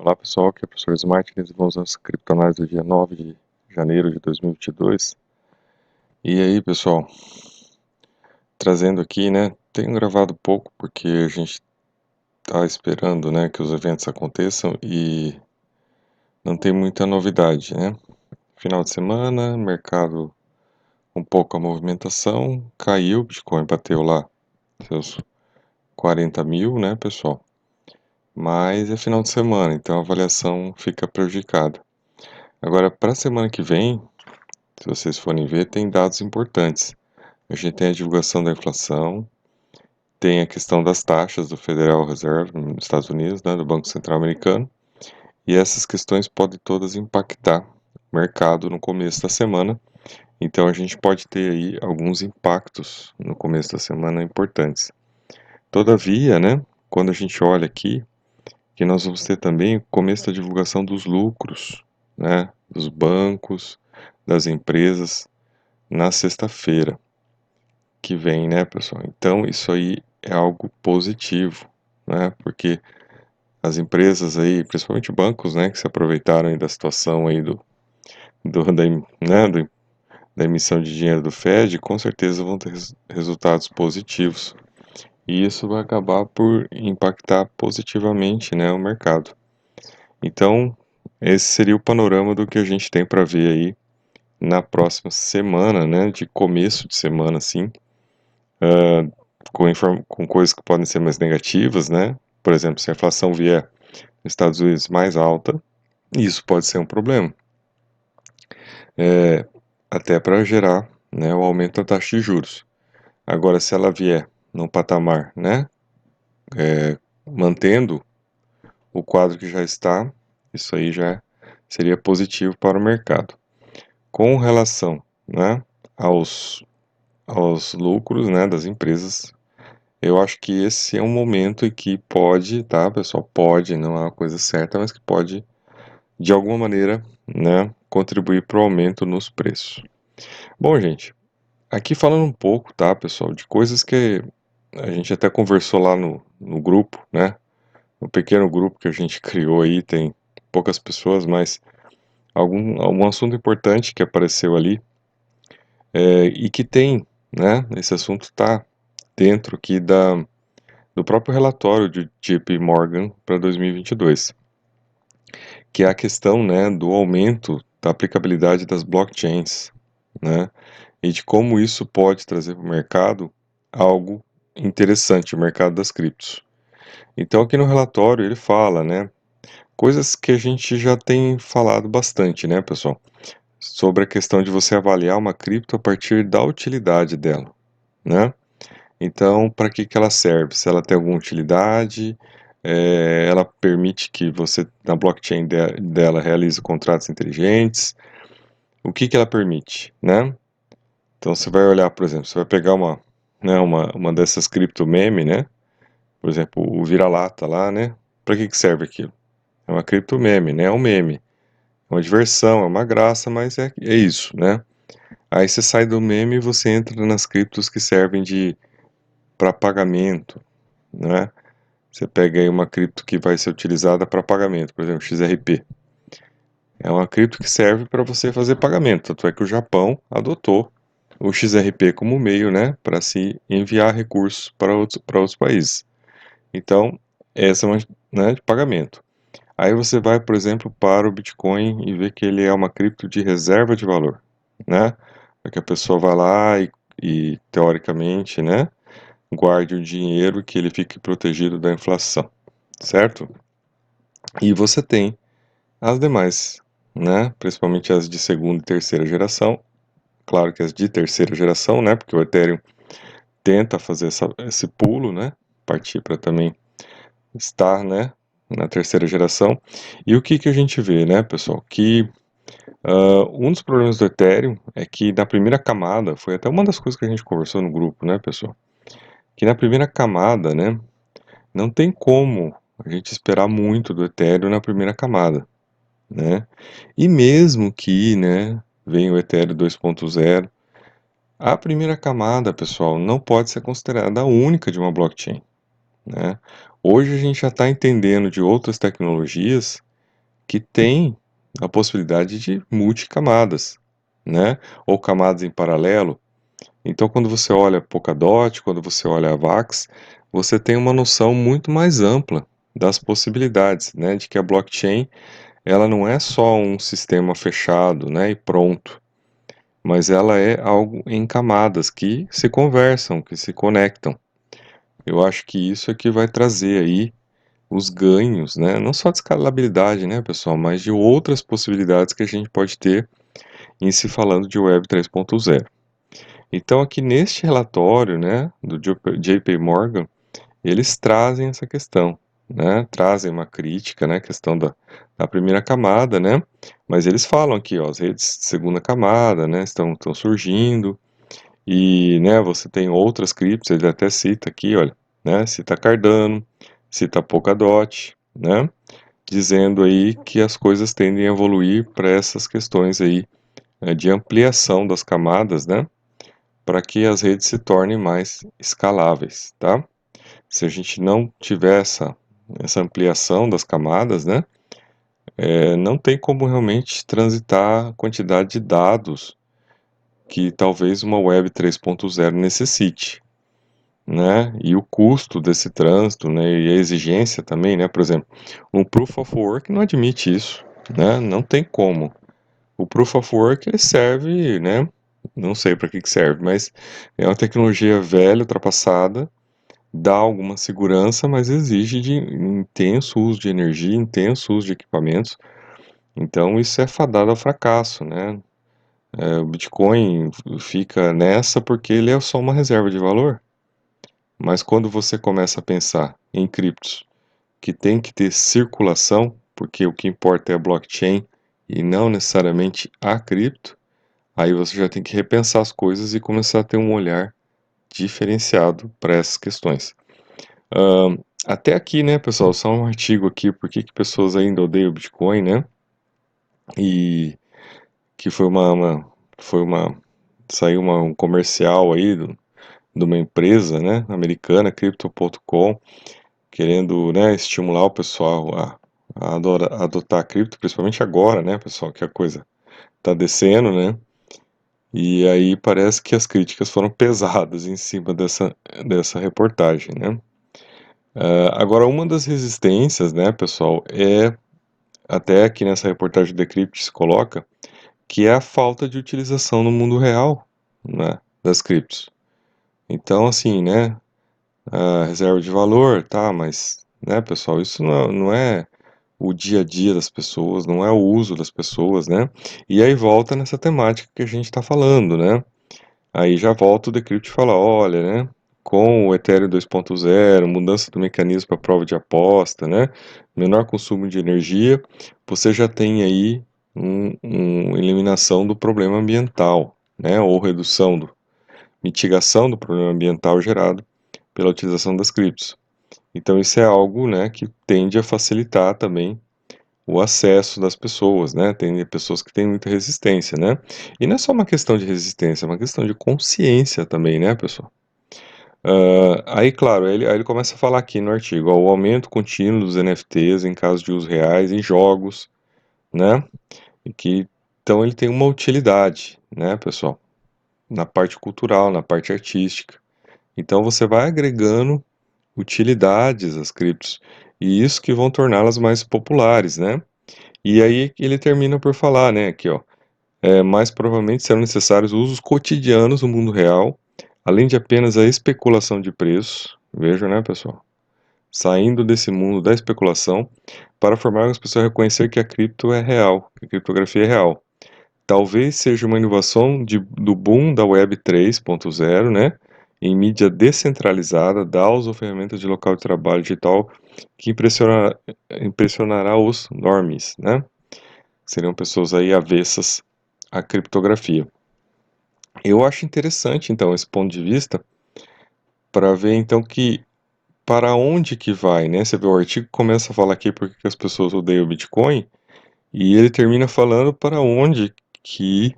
Olá pessoal, aqui é o professor Smart, nós vamos às criptoanálises do dia 9 de janeiro de 2022. E aí pessoal, trazendo aqui, né, tenho gravado pouco porque a gente está esperando, né, que os eventos aconteçam e não tem muita novidade, né. Final de semana, mercado com pouca movimentação, caiu, o Bitcoin bateu lá seus 40 mil, né pessoal, mas é final de semana, então a avaliação fica prejudicada. Agora, para a semana que vem, se vocês forem ver, tem dados importantes. A gente tem a divulgação da inflação, tem a questão das taxas do Federal Reserve nos Estados Unidos, né, do Banco Central Americano, e essas questões podem todas impactar o mercado no começo da semana. Então a gente pode ter aí alguns impactos no começo da semana importantes. Todavia, né, quando a gente olha aqui, que nós vamos ter também o começo da divulgação dos lucros, né, dos bancos, das empresas na sexta-feira que vem, né, pessoal? Então, isso aí é algo positivo, né? Porque as empresas aí, principalmente bancos, né, que se aproveitaram aí da situação aí da emissão de dinheiro do Fed, com certeza vão ter resultados positivos. E isso vai acabar por impactar positivamente, né, o mercado. Então, esse seria o panorama do que a gente tem para ver aí na próxima semana, né, de começo de semana, assim, com coisas que podem ser mais negativas, né? Por exemplo, se a inflação vier nos Estados Unidos mais alta, isso pode ser um problema, até para gerar, né, o aumento da taxa de juros. Agora, se ela vier num patamar, né, mantendo o quadro que já está, isso aí já seria positivo para o mercado. Com relação, né, aos lucros, né, das empresas, eu acho que esse é um momento em que pode, tá, pessoal? Pode, não é uma coisa certa, mas que pode, de alguma maneira, né, contribuir para o aumento nos preços. Bom, gente, aqui falando um pouco, tá, pessoal, de coisas que a gente até conversou lá no grupo, né? No pequeno grupo que a gente criou aí, tem poucas pessoas, mas algum assunto importante que apareceu ali e que tem, né? Esse assunto está dentro aqui do próprio relatório de JP Morgan para 2022, que é a questão, né, do aumento da aplicabilidade das blockchains, né, e de como isso pode trazer para o mercado algo interessante, o mercado das criptos. Então aqui no relatório ele fala, né, coisas que a gente já tem falado bastante, né, pessoal, sobre a questão de você avaliar uma cripto a partir da utilidade dela, né? Então, para que que ela serve? Se ela tem alguma utilidade, ela permite que você, na blockchain dela, realize contratos inteligentes. O que que ela permite, né? Então, você vai olhar, por exemplo, você vai pegar uma dessas cripto meme, né? Por exemplo, o vira-lata lá, né? Para que que serve aquilo? É uma cripto meme, né? É um meme. É uma diversão, é uma graça, mas é isso, né? Aí você sai do meme e você entra nas criptos que servem para pagamento, né? Você pega aí uma cripto que vai ser utilizada para pagamento, por exemplo, XRP. É uma cripto que serve para você fazer pagamento, tanto é que o Japão adotou o XRP como meio, né, para se enviar recursos para outros países. Então, essa é uma, né, de pagamento. Aí você vai, por exemplo, para o Bitcoin e vê que ele é uma cripto de reserva de valor, né? Para que a pessoa vá lá e teoricamente, né, guarde o dinheiro que ele fique protegido da inflação, certo? E você tem as demais, né? Principalmente as de segunda e terceira geração. Claro que as de terceira geração, né? Porque o Ethereum tenta fazer esse pulo, né? Partir para também estar, né? Na terceira geração. E o que que a gente vê, né, pessoal? Que um dos problemas do Ethereum é que na primeira camada, foi até uma das coisas que a gente conversou no grupo, né, pessoal? Que na primeira camada, né? Não tem como a gente esperar muito do Ethereum na primeira camada, né? E mesmo que, né, venha o Ethereum 2.0, a primeira camada, pessoal, não pode ser considerada a única de uma blockchain, né? Hoje a gente já está entendendo de outras tecnologias que tem a possibilidade de multicamadas, né? Ou camadas em paralelo. Então, quando você olha Polkadot, quando você olha Avax, você tem uma noção muito mais ampla das possibilidades, né? De que a blockchain, ela não é só um sistema fechado, né? E pronto, mas ela é algo em camadas que se conversam, que se conectam. Eu acho que isso é que vai trazer aí os ganhos, né? Não só de escalabilidade, né, pessoal, mas de outras possibilidades que a gente pode ter em se falando de Web 3.0. Então, aqui neste relatório, né, do JP Morgan, eles trazem essa questão, né? Trazem uma crítica, né? Questão da primeira camada, né? Mas eles falam aqui, ó, as redes de segunda camada, né? Estão surgindo e, né? Você tem outras criptos, ele até cita aqui, olha, né? Cita Cardano, cita Polkadot, né? Dizendo aí que as coisas tendem a evoluir para essas questões aí de ampliação das camadas, né? Para que as redes se tornem mais escaláveis, tá? Se a gente não tiver essa ampliação das camadas, né, não tem como realmente transitar a quantidade de dados que talvez uma Web 3.0 necessite, né, e o custo desse trânsito, né, e a exigência também, né, por exemplo, um Proof of Work não admite isso, né, não tem como. O Proof of Work ele serve, né, não sei para que serve, mas é uma tecnologia velha, ultrapassada, dá alguma segurança, mas exige de intenso uso de energia, intenso uso de equipamentos. Então isso é fadado ao fracasso, né? O Bitcoin fica nessa porque ele é só uma reserva de valor. Mas quando você começa a pensar em criptos que tem que ter circulação, porque o que importa é a blockchain e não necessariamente a cripto, aí você já tem que repensar as coisas e começar a ter um olhar diferenciado para essas questões. Até aqui, né, pessoal, só um artigo aqui, por que pessoas ainda odeiam o Bitcoin, né? E que saiu um comercial aí de uma empresa, né, americana, Crypto.com, querendo, né, estimular o pessoal a adotar a cripto, principalmente agora, né, pessoal, que a coisa tá descendo, né? E aí parece que as críticas foram pesadas em cima dessa reportagem, né? Agora, uma das resistências, né, pessoal, até aqui nessa reportagem do Decrypt se coloca, que é a falta de utilização no mundo real, né, das criptos. Então, assim, né, a reserva de valor, tá, mas, né, pessoal, isso não é o dia a dia das pessoas, não é o uso das pessoas, né, e aí volta nessa temática que a gente está falando, né, aí já volta o Decrypt e fala, olha, né, com o Ethereum 2.0, mudança do mecanismo para prova de aposta, né, menor consumo de energia, você já tem aí uma eliminação do problema ambiental, né, ou mitigação do problema ambiental gerado pela utilização das criptos. Então isso é algo, né, que tende a facilitar também o acesso das pessoas, né? Tem pessoas que têm muita resistência, né? E não é só uma questão de resistência, é uma questão de consciência também, né, pessoal? Aí, claro, aí ele começa a falar aqui no artigo, ó, o aumento contínuo dos NFTs em caso de uso reais em jogos, né? Então ele tem uma utilidade, né, pessoal? Na parte cultural, na parte artística. Então você vai agregando utilidades às criptos e isso que vão torná-las mais populares, né? E aí ele termina por falar, né, aqui, ó, mais provavelmente serão necessários usos cotidianos no mundo real, além de apenas a especulação de preços. Vejam, né, pessoal? Saindo desse mundo da especulação para formar as pessoas a reconhecer que a cripto é real, que a criptografia é real. Talvez seja uma inovação do boom da Web 3.0, né? Em mídia descentralizada, DAOs ou ferramentas de local de trabalho digital que impressionará os normies, né? Seriam pessoas aí avessas à criptografia. Eu acho interessante, então, esse ponto de vista, para ver, então, que para onde que vai, né? Você vê o artigo começa a falar aqui porque que as pessoas odeiam o Bitcoin, e ele termina falando para onde que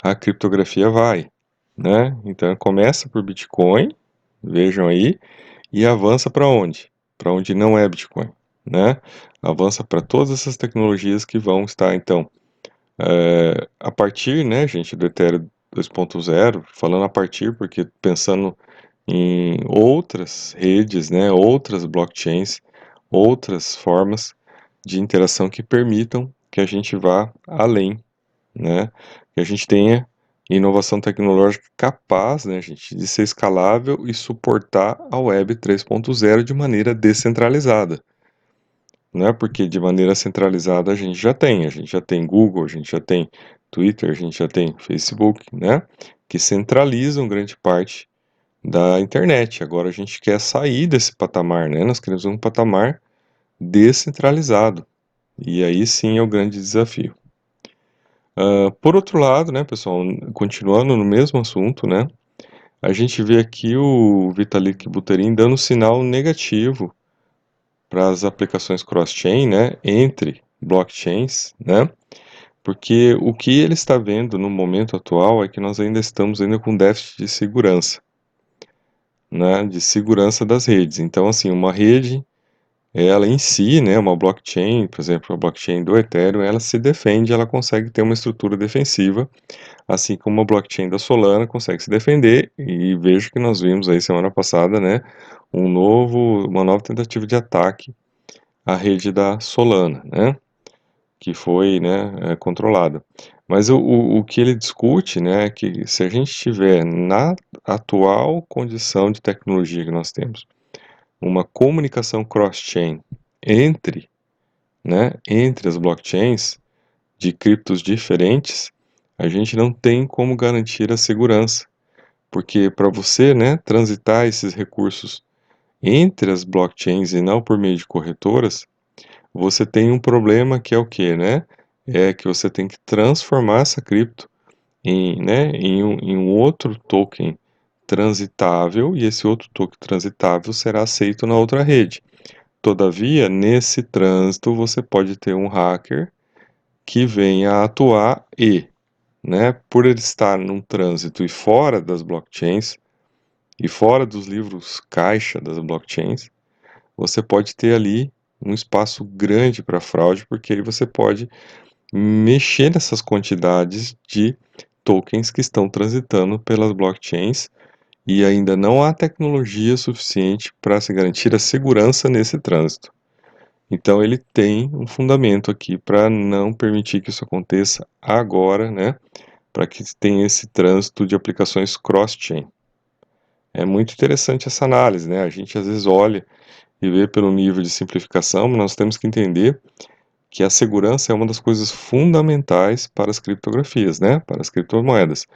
a criptografia vai, né? Então começa por Bitcoin, vejam aí, e avança para onde? Para onde não é Bitcoin, né? avança para todas essas tecnologias que vão estar, então, a partir, né, gente, do Ethereum 2.0, falando a partir, porque pensando em outras redes, né, outras blockchains, outras formas de interação que permitam que a gente vá além, né, que a gente tenha inovação tecnológica capaz, né, gente, de ser escalável e suportar a Web 3.0 de maneira descentralizada. Não é porque de maneira centralizada a gente já tem Google, a gente já tem Twitter, a gente já tem Facebook, né, que centralizam grande parte da internet. Agora a gente quer sair desse patamar, né? Nós queremos um patamar descentralizado. E aí sim é o grande desafio. Por outro lado, né, pessoal, continuando no mesmo assunto, né, a gente vê aqui o Vitalik Buterin dando sinal negativo para as aplicações cross-chain, né, entre blockchains, né, porque o que ele está vendo no momento atual é que nós ainda estamos ainda com déficit de segurança, né, de segurança das redes. Então, assim, uma rede, ela em si, né, uma blockchain, por exemplo, a blockchain do Ethereum, ela se defende, ela consegue ter uma estrutura defensiva, assim como a blockchain da Solana consegue se defender, e vejo que nós vimos aí semana passada, né, uma nova tentativa de ataque à rede da Solana, né, que foi, né, controlada. Mas o que ele discute, né, é que se a gente estiver na atual condição de tecnologia que nós temos, uma comunicação cross-chain entre, né, entre as blockchains de criptos diferentes, a gente não tem como garantir a segurança, porque para você, né, transitar esses recursos entre as blockchains e não por meio de corretoras, você tem um problema que é o que, né? É que você tem que transformar essa cripto em, né, em um outro token transitável, e esse outro token transitável será aceito na outra rede. Todavia, nesse trânsito, você pode ter um hacker que venha a atuar e, né, por ele estar num trânsito e fora das blockchains, e fora dos livros caixa das blockchains, você pode ter ali um espaço grande para fraude, porque aí você pode mexer nessas quantidades de tokens que estão transitando pelas blockchains e ainda não há tecnologia suficiente para se garantir a segurança nesse trânsito. Então ele tem um fundamento aqui para não permitir que isso aconteça agora, né? Para que tenha esse trânsito de aplicações cross-chain. É muito interessante essa análise, né? A gente às vezes olha e vê pelo nível de simplificação, mas nós temos que entender que a segurança é uma das coisas fundamentais para as criptografias, né? Para as criptomoedas,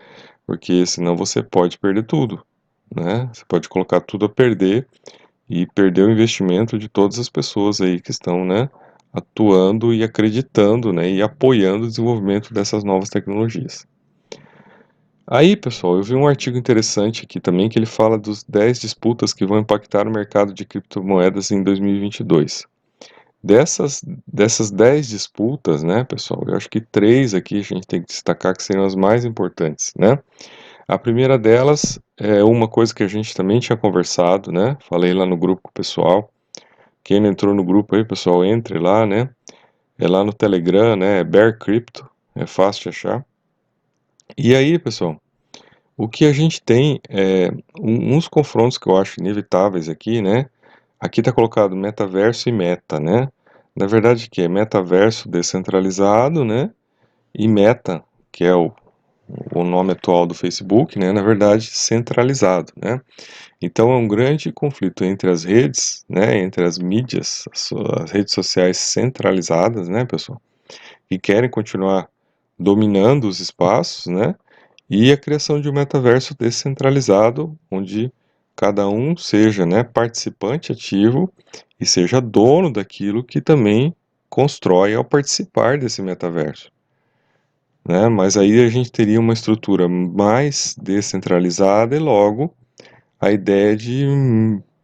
porque senão você pode perder tudo, né? Você pode colocar tudo a perder e perder o investimento de todas as pessoas aí que estão, né, atuando e acreditando, né, e apoiando o desenvolvimento dessas novas tecnologias. Aí, pessoal, eu vi um artigo interessante aqui também que ele fala dos 10 disputas que vão impactar o mercado de criptomoedas em 2022. Dessas 10 disputas, né, pessoal, eu acho que 3 aqui a gente tem que destacar que seriam as mais importantes, né? A primeira delas é uma coisa que a gente também tinha conversado, né? Falei lá no grupo pessoal. Quem não entrou no grupo aí, pessoal, entre lá, né? É lá no Telegram, né? É Bear Crypto, é fácil de achar. E aí, pessoal, o que a gente tem é uns confrontos que eu acho inevitáveis aqui, né? Aqui está colocado metaverso e meta, né? Na verdade, que é metaverso descentralizado, né? E meta, que é o nome atual do Facebook, né? Na verdade, centralizado, né? Então é um grande conflito entre as redes, né? Entre as mídias, as redes sociais centralizadas, né, pessoal? Que querem continuar dominando os espaços, né? E a criação de um metaverso descentralizado, onde cada um seja, né, participante ativo e seja dono daquilo que também constrói ao participar desse metaverso, né? Mas aí a gente teria uma estrutura mais descentralizada e logo a ideia de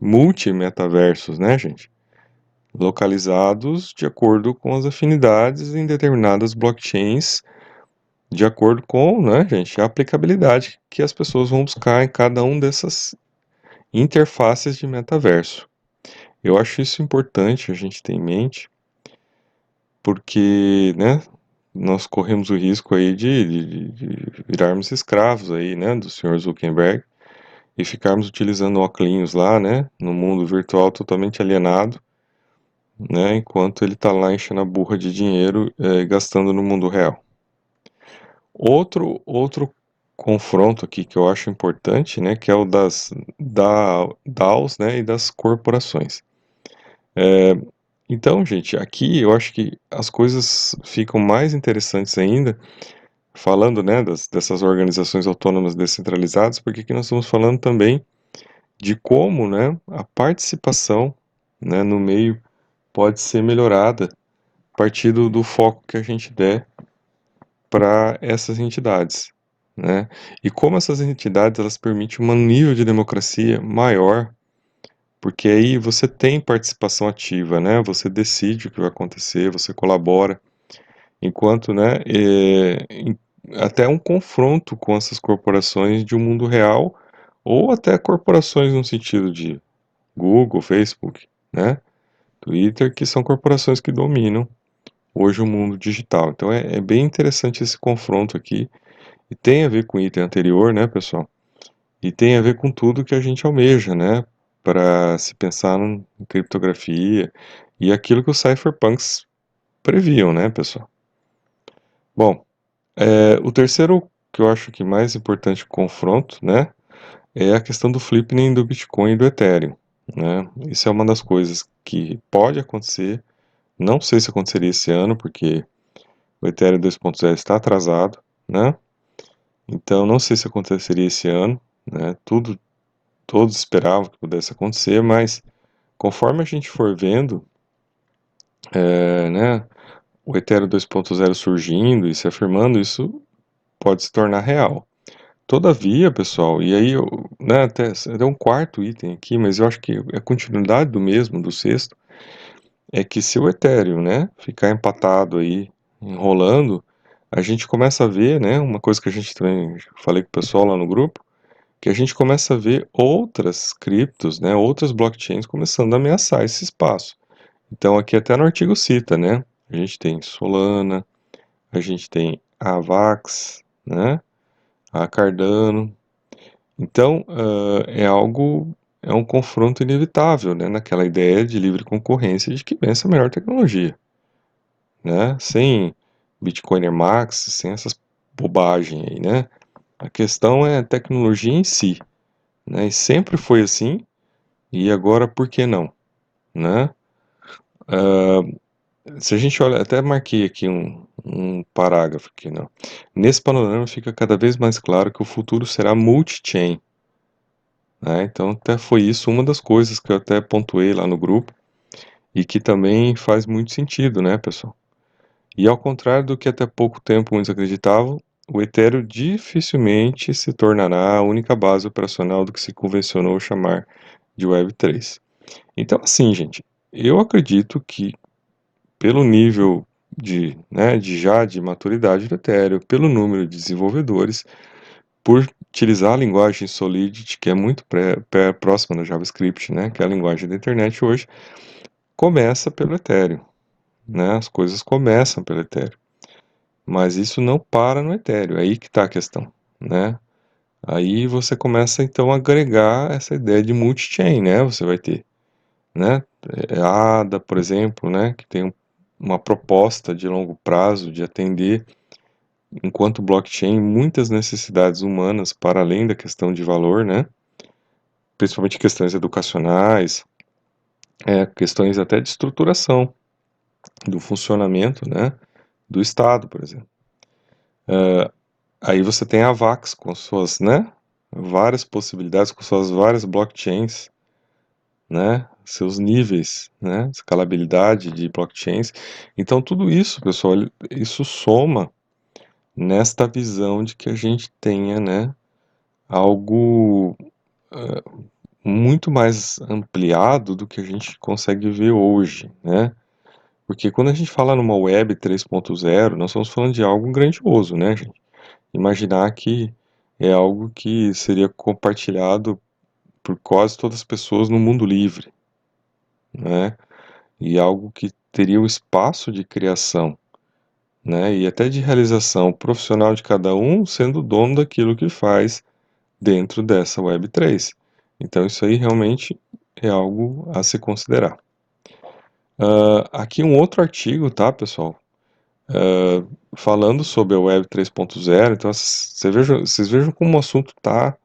multi-metaversos, né, gente? Localizados de acordo com as afinidades em determinadas blockchains, de acordo com, né, gente, a aplicabilidade que as pessoas vão buscar em cada um dessas interfaces de metaverso. Eu acho isso importante a gente ter em mente, porque, né, nós corremos o risco aí de virarmos escravos aí, né, do senhor Zuckerberg e ficarmos utilizando óculos lá, né, no mundo virtual totalmente alienado, né, enquanto ele está lá enchendo a burra de dinheiro gastando no mundo real. Outro confronto aqui que eu acho importante, né, que é o das DAOs, né, e das corporações. Então, gente, aqui eu acho que as coisas ficam mais interessantes ainda, falando, né, dessas organizações autônomas descentralizadas, porque aqui nós estamos falando também de como, né, a participação, né, no meio pode ser melhorada a partir do foco que a gente der para essas entidades, né? E como essas entidades elas permitem um nível de democracia maior, porque aí você tem participação ativa, né? Você decide o que vai acontecer, você colabora, enquanto, né, até um confronto com essas corporações de um mundo real, ou até corporações no sentido de Google, Facebook, né, Twitter, que são corporações que dominam hoje o mundo digital. Então é bem interessante esse confronto aqui, e tem a ver com o item anterior, né, pessoal? E tem a ver com tudo que a gente almeja, né, para se pensar em criptografia e aquilo que os cypherpunks previam, né, pessoal? Bom, o terceiro que eu acho que mais importante confronto, né, é a questão do flipping do Bitcoin e do Ethereum, né? Isso é uma das coisas que pode acontecer. Não sei se aconteceria esse ano, porque o Ethereum 2.0 está atrasado, né? Então não sei se aconteceria esse ano, né? Todos esperavam que pudesse acontecer, mas conforme a gente for vendo, né, o Ethereum 2.0 surgindo e se afirmando, isso pode se tornar real. Todavia, pessoal, e aí eu, né, até um quarto item aqui, mas eu acho que é a continuidade do mesmo, do sexto, é que se o Ethereum, né, ficar empatado aí, enrolando, a gente começa a ver, né, uma coisa que a gente também falei com o pessoal lá no grupo, que a gente começa a ver outras criptos, né, outras blockchains começando a ameaçar esse espaço. Então aqui até no artigo cita, né, a gente tem Solana, a gente tem a Avax, né, a Cardano. Então, é um confronto inevitável, né, naquela ideia de livre concorrência de que pensa a melhor tecnologia, né, sem Bitcoiner Max, sem essas bobagens aí, né. A questão é a tecnologia em si, né, e sempre foi assim, e agora por que não, né. Se a gente olha, até marquei aqui um parágrafo aqui, não. Nesse panorama fica cada vez mais claro que o futuro será multi-chain, né? Então até foi isso uma das coisas que eu até pontuei lá no grupo e que também faz muito sentido, né, pessoal? E ao contrário do que até pouco tempo muitos acreditavam, o Ethereum dificilmente se tornará a única base operacional do que se convencionou chamar de Web3. Então, assim, gente, eu acredito que pelo nível de maturidade do Ethereum, pelo número de desenvolvedores, por utilizar a linguagem Solidity, que é muito próxima da JavaScript, né, que é a linguagem da internet hoje, começa pelo Ethereum, né, as coisas começam pelo Ethereum, mas isso não para no Ethereum, é aí que está a questão, né, aí você começa então a agregar essa ideia de multi-chain, né, você vai ter, né, a ADA, por exemplo, né, que tem uma proposta de longo prazo de atender, enquanto blockchain, muitas necessidades humanas para além da questão de valor, né, principalmente questões educacionais, questões até de estruturação do funcionamento, né, do Estado, por exemplo. Aí você tem a VAX com suas, né, várias possibilidades, com suas várias blockchains, né, seus níveis, né, escalabilidade de blockchains. Então tudo isso, pessoal, isso soma nesta visão de que a gente tenha, né, algo muito mais ampliado do que a gente consegue ver hoje, né? Porque quando a gente fala numa web 3.0, nós estamos falando de algo grandioso, né, gente? Imaginar que é algo que seria compartilhado por quase todas as pessoas no mundo livre, né? E algo que teria o espaço de criação, né, e até de realização profissional de cada um, sendo dono daquilo que faz dentro dessa Web3. Então isso aí realmente é algo a se considerar. Aqui um outro artigo, tá, pessoal? Falando sobre a Web 3.0, então vocês vejam como o assunto tá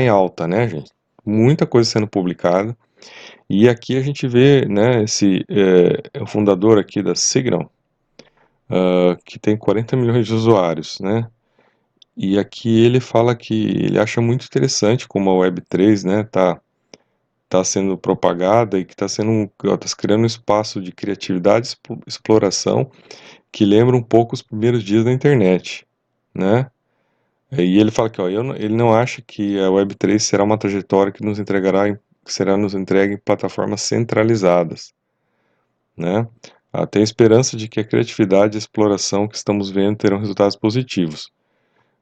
em alta, né, gente? Muita coisa sendo publicada. E aqui a gente vê, né, o fundador aqui da Signal, que tem 40 milhões de usuários, né? E aqui ele fala que ele acha muito interessante como a Web3, né, tá sendo propagada e que tá criando um espaço de criatividade e exploração que lembra um pouco os primeiros dias da internet, né? E ele fala que, ó, ele não acha que a Web3 será uma trajetória que será nos entregue em plataformas centralizadas, né? Tem esperança de que a criatividade e a exploração que estamos vendo terão resultados positivos,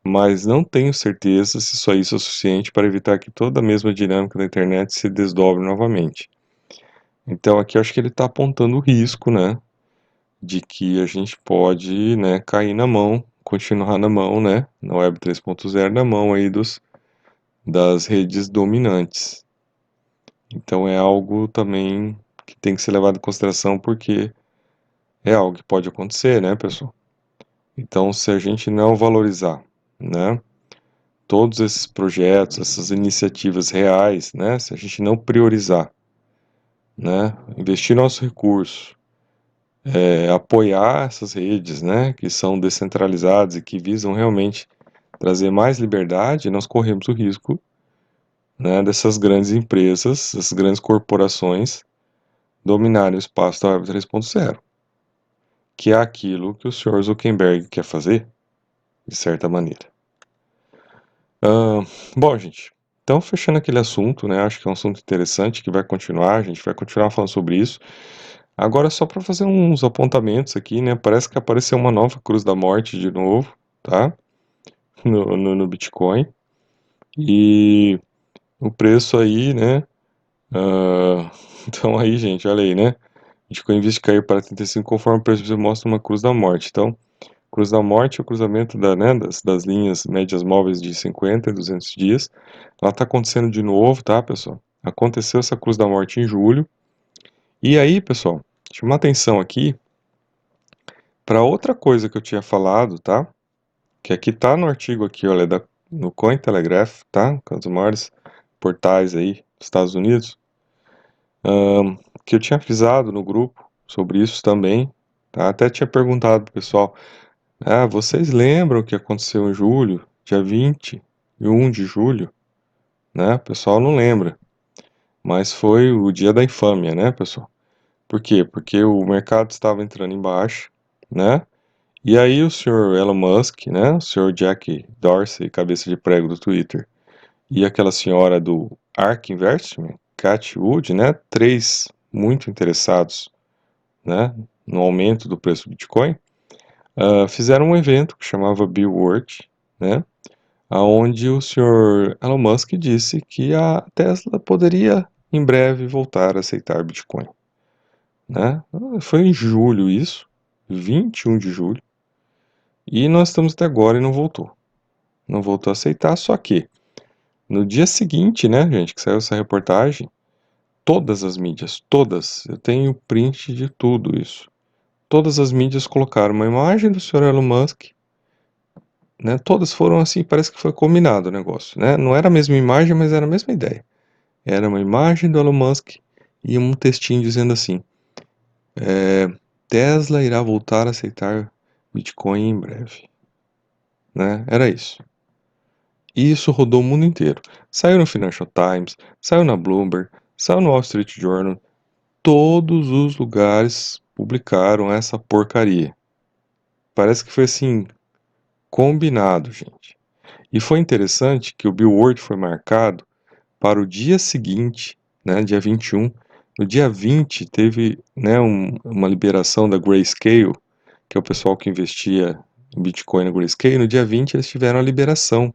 mas não tenho certeza se só isso é suficiente para evitar que toda a mesma dinâmica da internet se desdobre novamente. Então aqui eu acho que ele está apontando o risco, né, de que a gente pode, né, cair na mão, continuar na mão, né, na Web 3.0, na mão aí das redes dominantes. Então é algo também que tem que ser levado em consideração porque é algo que pode acontecer, né, pessoal? Então, se a gente não valorizar, né, todos esses projetos, essas iniciativas reais, né, se a gente não priorizar, né, investir nosso recurso, apoiar essas redes, né, que são descentralizadas e que visam realmente trazer mais liberdade, nós corremos o risco, né, dessas grandes empresas, essas grandes corporações dominarem o espaço da Web 3.0, que é aquilo que o senhor Zuckerberg quer fazer, de certa maneira. Bom, gente, então fechando aquele assunto, né, acho que é um assunto interessante que vai continuar, a gente vai continuar falando sobre isso. Agora, só para fazer uns apontamentos aqui, né, parece que apareceu uma nova Cruz da Morte de novo, tá, no Bitcoin, e o preço aí, né, então aí, gente, olha aí, né, Bitcoin em vez de cair para 35 conforme o preço mostra uma Cruz da Morte. Então, Cruz da Morte é o cruzamento né, das linhas médias móveis de 50 e 200 dias. Ela está acontecendo de novo, tá, pessoal? Aconteceu essa Cruz da Morte em julho. E aí, pessoal, chama atenção aqui para outra coisa que eu tinha falado, tá? Que aqui tá no artigo aqui, olha, no Cointelegraph, tá? Com os maiores portais aí dos Estados Unidos. Que eu tinha avisado no grupo sobre isso também, tá? Até tinha perguntado pro pessoal, vocês lembram o que aconteceu em julho, dia 21 de julho, né? O pessoal não lembra, mas foi o dia da infâmia, né, pessoal? Por quê? Porque o mercado estava entrando em baixa, né? E aí o senhor Elon Musk, né, o senhor Jack Dorsey, cabeça de prego do Twitter, e aquela senhora do ARK Investment, Cathie Wood, né, três muito interessados, né, no aumento do preço do Bitcoin, fizeram um evento que chamava Bill World, né, aonde o senhor Elon Musk disse que a Tesla poderia em breve voltar a aceitar Bitcoin, né? Foi em julho isso, 21 de julho, e nós estamos até agora e não voltou. Não voltou a aceitar, só que no dia seguinte, né, gente, que saiu essa reportagem, todas as mídias, todas, eu tenho print de tudo isso. Todas as mídias colocaram uma imagem do senhor Elon Musk, né? Todas foram assim, parece que foi combinado o negócio, né? Não era a mesma imagem, mas era a mesma ideia. Era uma imagem do Elon Musk e um textinho dizendo assim: Tesla irá voltar a aceitar Bitcoin em breve, né? Era isso. E isso rodou o mundo inteiro. Saiu no Financial Times, saiu na Bloomberg, saiu no Wall Street Journal. Todos os lugares publicaram essa porcaria. Parece que foi assim, combinado, gente. E foi interessante que o Billboard foi marcado para o dia seguinte, né, dia 21. No dia 20 teve, né, uma liberação da Grayscale, que é o pessoal que investia em Bitcoin na Grayscale. No dia 20 eles tiveram a liberação,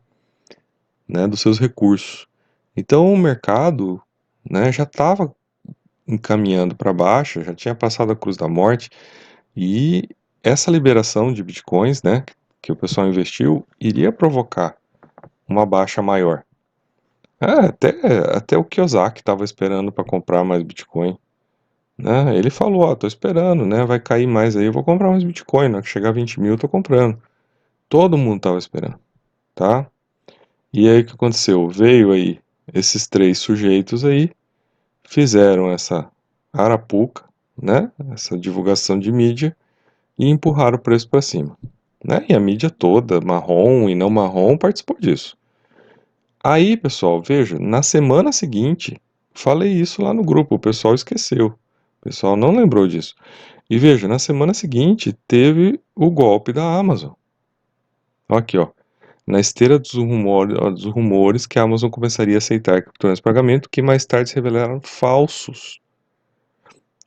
né, dos seus recursos. Então o mercado, né, já estava encaminhando para baixo, já tinha passado a cruz da morte, e essa liberação de bitcoins, né, que o pessoal investiu, iria provocar uma baixa maior. Até o Kiyosaki estava esperando para comprar mais bitcoin, né? Ele falou, ó, tô esperando, né, vai cair mais aí, eu vou comprar mais bitcoin, na hora que chegar a 20 mil eu tô comprando. Todo mundo estava esperando, tá? E aí o que aconteceu? Veio aí esses três sujeitos aí, fizeram essa arapuca, né? Essa divulgação de mídia e empurraram o preço para cima, né? E a mídia toda, marrom e não marrom, participou disso. Aí, pessoal, veja, na semana seguinte, falei isso lá no grupo, o pessoal esqueceu. O pessoal não lembrou disso. E veja, na semana seguinte teve o golpe da Amazon. Aqui, ó. Na esteira dos rumores que a Amazon começaria a aceitar criptomoedas de pagamento, que mais tarde se revelaram falsos.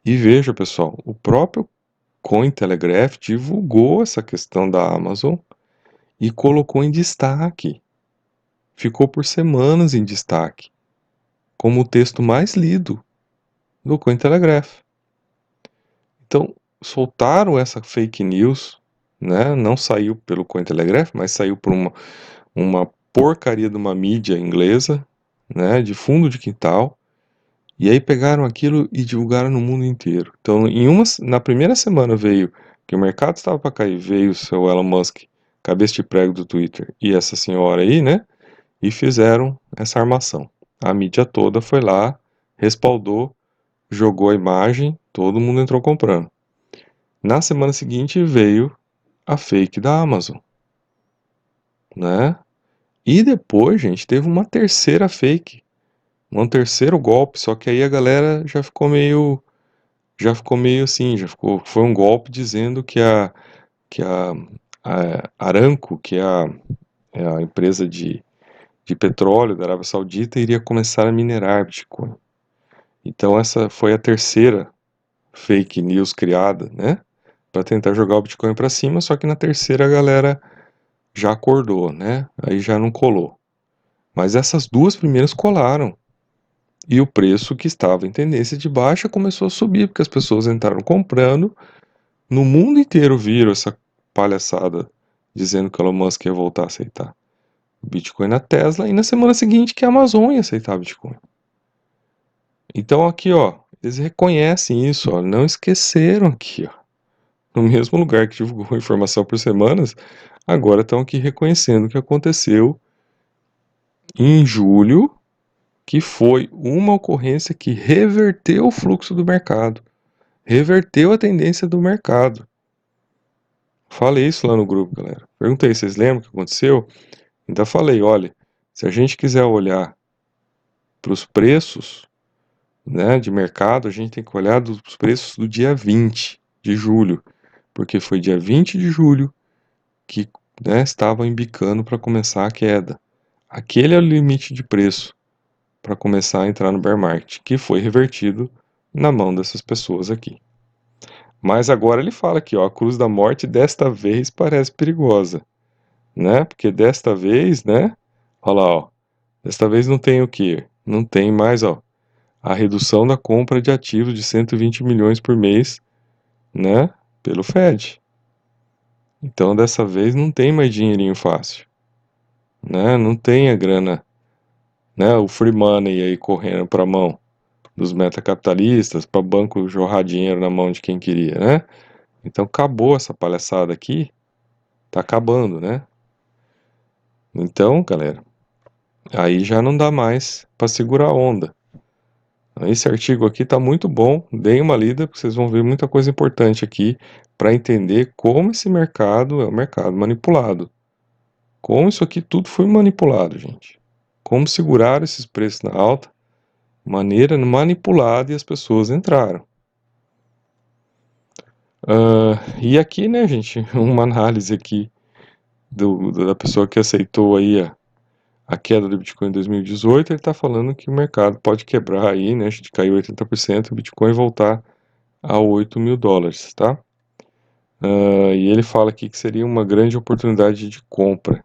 E veja, pessoal, o próprio Cointelegraph divulgou essa questão da Amazon e colocou em destaque. Ficou por semanas em destaque, como o texto mais lido do Cointelegraph. Então, soltaram essa fake news, né? Não saiu pelo Cointelegraph, mas saiu por uma porcaria de uma mídia inglesa, né? De fundo de quintal. E aí pegaram aquilo e divulgaram no mundo inteiro. Então, na primeira semana veio que o mercado estava para cair, veio o seu Elon Musk, cabeça de prego do Twitter, e essa senhora aí, né? E fizeram essa armação. A mídia toda foi lá, respaldou, jogou a imagem, todo mundo entrou comprando. Na semana seguinte veio a fake da Amazon, né? E depois, gente, teve uma terceira fake, um terceiro golpe, só que aí a galera já ficou meio assim, foi um golpe dizendo que a Aramco, que é a empresa de petróleo da Arábia Saudita, iria começar a minerar Bitcoin. Então essa foi a terceira fake news criada, né, para tentar jogar o Bitcoin para cima, só que na terceira a galera já acordou, né, aí já não colou. Mas essas duas primeiras colaram. E o preço que estava em tendência de baixa começou a subir, porque as pessoas entraram comprando. No mundo inteiro viram essa palhaçada dizendo que o Elon Musk ia voltar a aceitar Bitcoin na Tesla, e na semana seguinte que a Amazon ia aceitar Bitcoin. Então aqui, ó, eles reconhecem isso, ó, não esqueceram aqui, ó. No mesmo lugar que divulgou informação por semanas, agora estão aqui reconhecendo o que aconteceu em julho, que foi uma ocorrência que reverteu o fluxo do mercado, reverteu a tendência do mercado. Falei isso lá no grupo, galera. Perguntei, vocês lembram o que aconteceu? Então falei, olha, se a gente quiser olhar para os preços, né, de mercado, a gente tem que olhar dos preços do dia 20 de julho, porque foi dia 20 de julho que, né, estavam embicando para começar a queda. Aquele é o limite de preço para começar a entrar no bear market, que foi revertido na mão dessas pessoas aqui. Mas agora ele fala aqui, ó, a cruz da morte desta vez parece perigosa, né? Porque desta vez, né? Olha lá, ó. Desta vez não tem o quê? Não tem mais, ó, a redução da compra de ativos de 120 milhões por mês, né? Pelo Fed. Então dessa vez não tem mais dinheirinho fácil, né? Não tem a grana, né? O free money aí correndo para a mão dos metacapitalistas, para banco jorrar dinheiro na mão de quem queria, né? Então acabou essa palhaçada aqui, tá acabando, né? Então, galera, aí já não dá mais para segurar a onda. Esse artigo aqui está muito bom, deem uma lida, porque vocês vão ver muita coisa importante aqui para entender como esse mercado é um mercado manipulado. Como isso aqui tudo foi manipulado, gente. Como segurar esses preços na alta, maneira manipulada, e as pessoas entraram. E aqui, né, gente, uma análise aqui da pessoa que aceitou aí a queda do Bitcoin em 2018, ele está falando que o mercado pode quebrar aí, né, a gente caiu 80%, o Bitcoin voltar a 8 mil dólares, tá? E ele fala aqui que seria uma grande oportunidade de compra.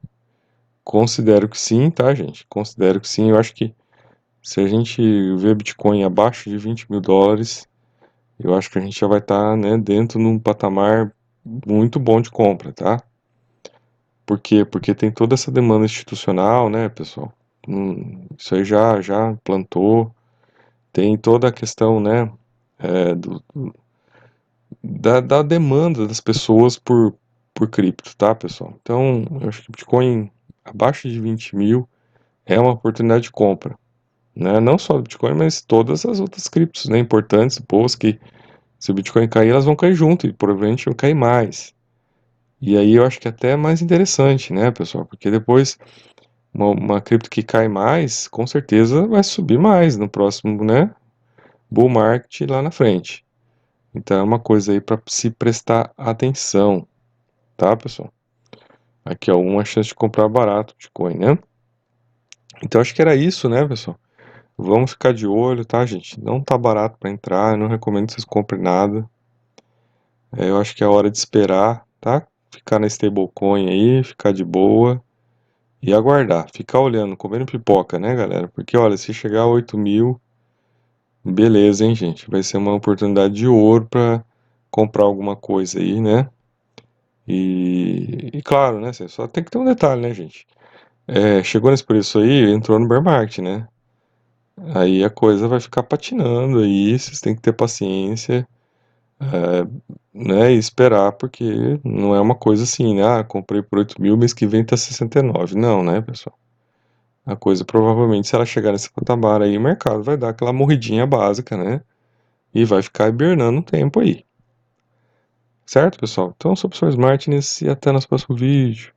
Considero que sim, tá, gente? Considero que sim. Eu acho que Se a gente vê Bitcoin abaixo de US$ 20.000, eu acho que a gente já vai estar, né, dentro de um patamar muito bom de compra, tá? Por quê? Porque tem toda essa demanda institucional, né, pessoal? Isso aí já plantou. Tem toda a questão, né, é, da demanda das pessoas por cripto, tá, pessoal? Então, eu acho que Bitcoin abaixo de 20 mil é uma oportunidade de compra, né? Não só do Bitcoin, mas todas as outras criptos, né, importantes, boas, que se o Bitcoin cair, elas vão cair junto e provavelmente vão cair mais. E aí eu acho que é até mais interessante, né, pessoal? Porque depois uma cripto que cai mais, com certeza vai subir mais no próximo, né, bull market lá na frente. Então é uma coisa aí para se prestar atenção, tá, pessoal? Aqui, ó, uma chance de comprar barato Bitcoin, né? Então acho que era isso, né, pessoal? Vamos ficar de olho, tá, gente? Não tá barato para entrar, eu não recomendo que vocês comprem nada. Eu acho que é hora de esperar, tá? Ficar na stablecoin aí, ficar de boa e aguardar. Ficar olhando, comendo pipoca, né, galera? Porque, olha, se chegar a 8 mil, beleza, hein, gente? Vai ser uma oportunidade de ouro para comprar alguma coisa aí, né? E claro, né? Só tem que ter um detalhe, né, gente? Chegou nesse preço aí, entrou no bear market, né? Aí a coisa vai ficar patinando aí, vocês têm que ter paciência, né? E esperar, porque não é uma coisa assim, né? Ah, comprei por 8 mil, mês que vem tá 69. Não, né, pessoal? A coisa provavelmente, se ela chegar nesse patamar aí, o mercado vai dar aquela morridinha básica, né? E vai ficar hibernando um tempo aí. Certo, pessoal? Então, eu sou o professor Smartness e até nosso próximo vídeo.